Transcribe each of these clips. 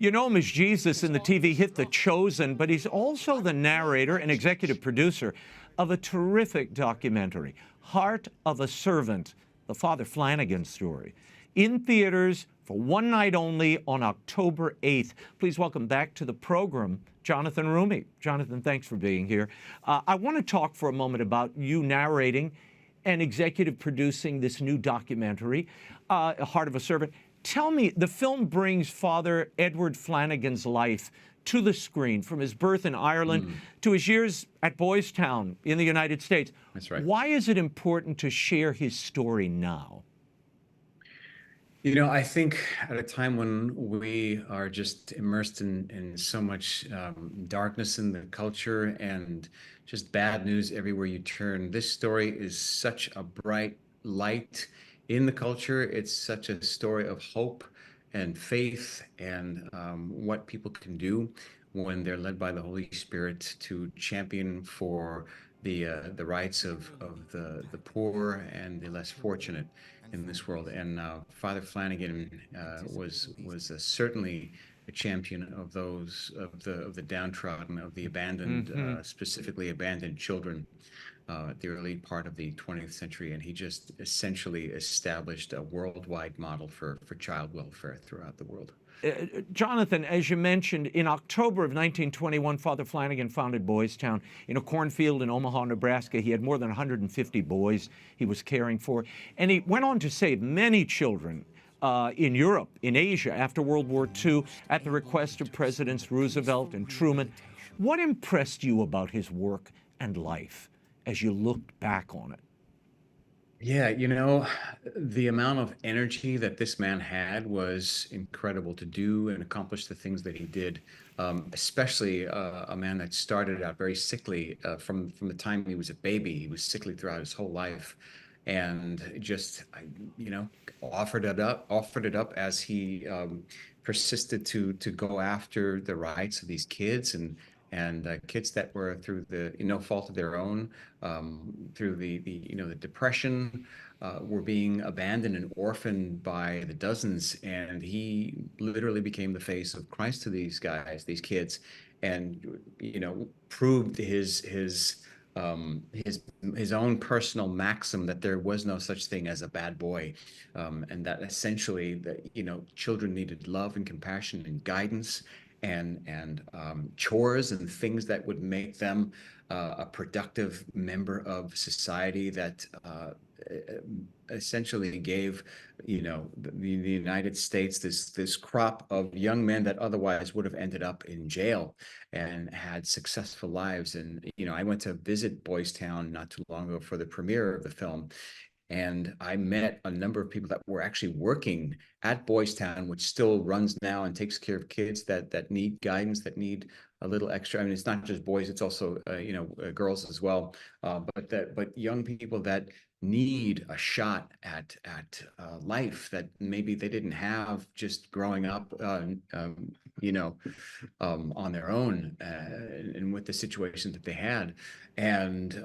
You know him as Jesus in the TV hit The Chosen, but he's also the narrator and executive producer of a terrific documentary, Heart of a Servant, the Father Flanagan Story, in theaters for one night only on October 8th. Please welcome back to the program, Jonathan Roumie. Jonathan, thanks for being here. I want to talk for a moment about you narrating and executive producing this new documentary, Heart of a Servant. Tell me, the film brings Father Edward Flanagan's life to the screen, from his birth in Ireland to his years at Boys Town in the United States. That's right. Why is it important to share his story now? You know, I think at a time when we are just immersed in so much darkness in the culture and just bad news everywhere you turn, this story is such a bright light in the culture. It's such a story of hope and faith and what people can do when they're led by the Holy Spirit to champion for the rights of the poor and the less fortunate in this world. And Father Flanagan was certainly a champion of those of the downtrodden, of the abandoned, specifically abandoned children at the early part of the 20th century, and he just essentially established a worldwide model for child welfare throughout the world. Jonathan, as you mentioned, in October of 1921, Father Flanagan founded Boys Town in a cornfield in Omaha, Nebraska. He had more than 150 boys he was caring for, and he went on to save many children in Europe, in Asia, after World War II, at the request of Presidents Roosevelt and Truman. What impressed you about his work and life as you looked back on it? Yeah, you know, the amount of energy that this man had was incredible to do and accomplish the things that he did, especially a man that started out very sickly from the time he was a baby. He was sickly throughout his whole life, and just, you know, offered it up as he persisted to go after the rights of these kids and kids that were, through the no fault of their own, through the Depression, were being abandoned and orphaned by the dozens, and he literally became the face of Christ to these guys, these kids, and proved his own personal maxim that there was no such thing as a bad boy, and that essentially that children needed love and compassion and guidance and chores and things that would make them a productive member of society, that essentially gave the United States this crop of young men that otherwise would have ended up in jail and had successful lives. And I went to visit Boys Town not too long ago for the premiere of the film, and I met a number of people that were actually working at Boys Town, which still runs now and takes care of kids that need guidance, that need a little extra. I mean, it's not just boys; it's also girls as well. But young people that need a shot at life that maybe they didn't have just growing up, on their own, and with the situation that they had, and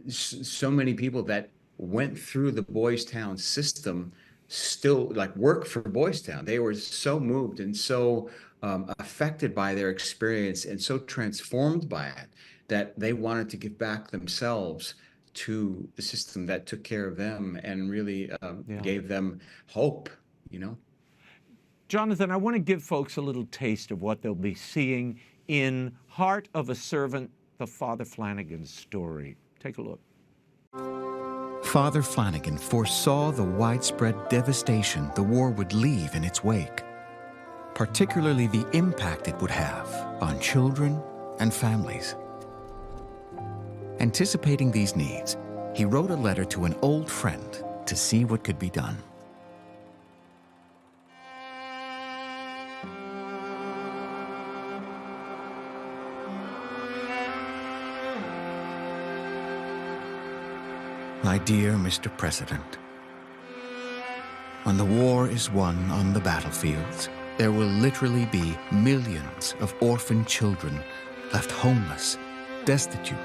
so many people that went through the Boys Town system still work for Boys Town. They were so moved and so affected by their experience and so transformed by it that they wanted to give back themselves to the system that took care of them and really gave them hope, Jonathan, I want to give folks a little taste of what they'll be seeing in Heart of a Servant, the Father Flanagan Story. Take a look. Father Flanagan foresaw the widespread devastation the war would leave in its wake, particularly the impact it would have on children and families. Anticipating these needs, he wrote a letter to an old friend to see what could be done. My dear Mr. President, when the war is won on the battlefields, there will literally be millions of orphaned children left homeless, destitute,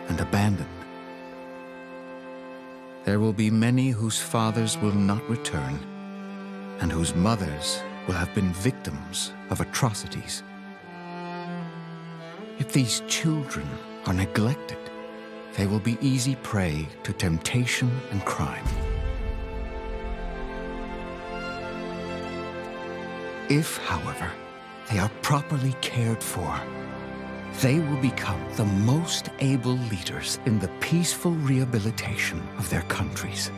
and abandoned. There will be many whose fathers will not return and whose mothers will have been victims of atrocities. If these children are neglected, they will be easy prey to temptation and crime. If, however, they are properly cared for, they will become the most able leaders in the peaceful rehabilitation of their countries.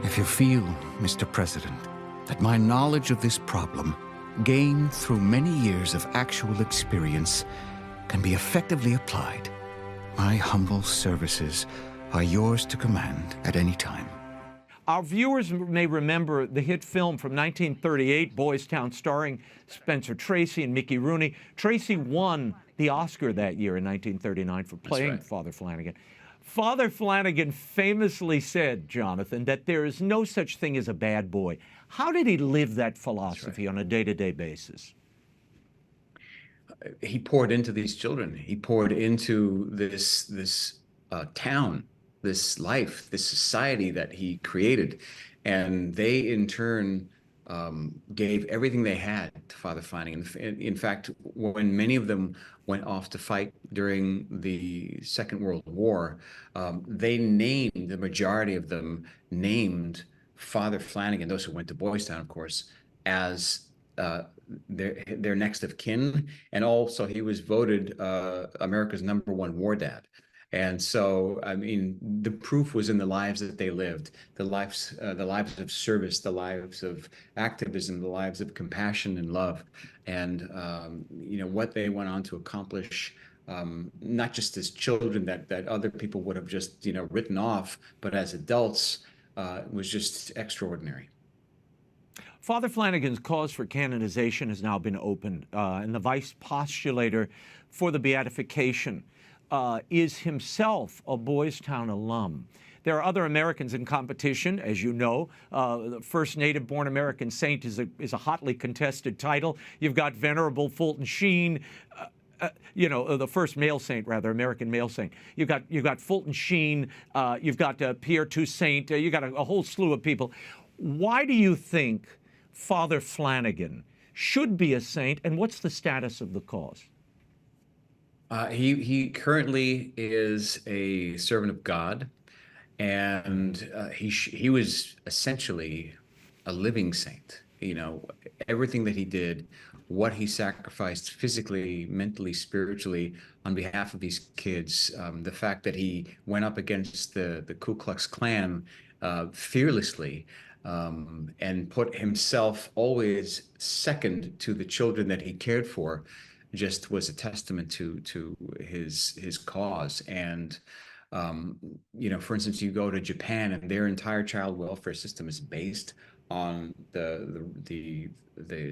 If you feel, Mr. President, that my knowledge of this problem, gained through many years of actual experience, can be effectively applied, my humble services are yours to command at any time. Our viewers may remember the hit film from 1938, Boys Town, starring Spencer Tracy and Mickey Rooney. Tracy won the Oscar that year in 1939 for playing Father Flanagan. Father Flanagan famously said, Jonathan, that there is no such thing as a bad boy. How did he live that philosophy on a day-to-day basis? He poured into these children. He poured into this town, this life, this society that he created, and they in turn gave everything they had to Father Flanagan. In fact, when many of them went off to fight during the Second World War, the majority of them named Father Flanagan, those who went to Boys Town, of course, as their next of kin, and also he was voted America's #1 war dad. And so, I mean, the proof was in the lives that they lived, the lives of service, the lives of activism, the lives of compassion and love, and what they went on to accomplish, not just as children that other people would have just written off, but as adults, was just extraordinary. Father Flanagan's cause for canonization has now been opened, and the vice postulator for the beatification is himself a Boys Town alum. There are other Americans in competition, as you know. The first native-born American saint is a hotly contested title. You've got Venerable Fulton Sheen, the first male saint, rather, American male saint. You've got Fulton Sheen, you've got Pierre Toussaint, you've got a whole slew of people. Why do you think Father Flanagan should be a saint, and what's the status of the cause? He currently is a servant of God, and he was essentially a living saint. Everything that he did, what he sacrificed physically, mentally, spiritually on behalf of these kids, the fact that he went up against the Ku Klux Klan fearlessly, and put himself always second to the children that he cared for, just was a testament to his cause. And for instance, you go to Japan, and their entire child welfare system is based on the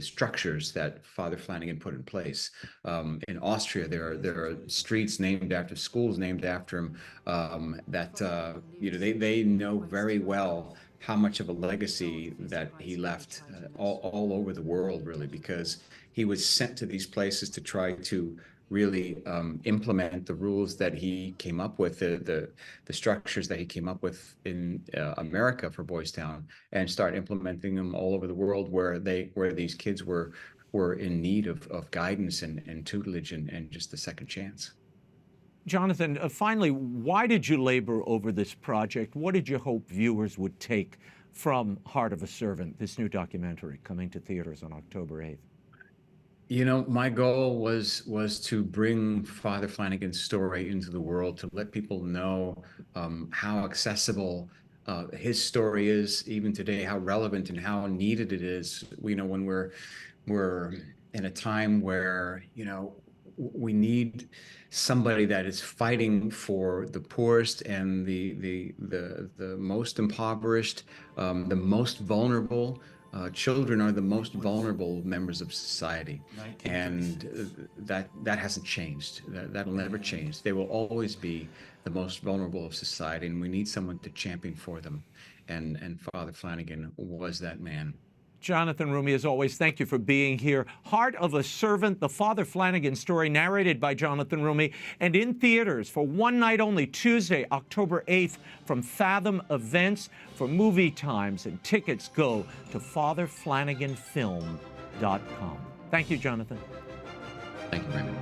structures that Father Flanagan put in place. In Austria, there are streets named after, schools named after him, they know very well how much of a legacy that he left all over the world, really, because he was sent to these places to try to really implement the rules that he came up with, the structures that he came up with in America for Boys Town, and start implementing them all over the world where these kids were in need of guidance and tutelage and just a second chance. Jonathan, finally, why did you labor over this project? What did you hope viewers would take from Heart of a Servant, this new documentary coming to theaters on October 8th? My goal was to bring Father Flanagan's story into the world, to let people know how accessible his story is even today, how relevant and how needed it is. When we're in a time where we need somebody that is fighting for the poorest and the most impoverished, the most vulnerable. Children are the most vulnerable members of society, and that hasn't changed. That'll never change. They will always be the most vulnerable of society, and we need someone to champion for them. And Father Flanagan was that man. Jonathan Roumie, as always, thank you for being here. Heart of a Servant, the Father Flanagan Story, narrated by Jonathan Roumie, and in theaters for one night only, Tuesday, October 8th, from Fathom Events. For movie times and tickets, go to fatherflanaganfilm.com. Thank you, Jonathan. Thank you, Raymond.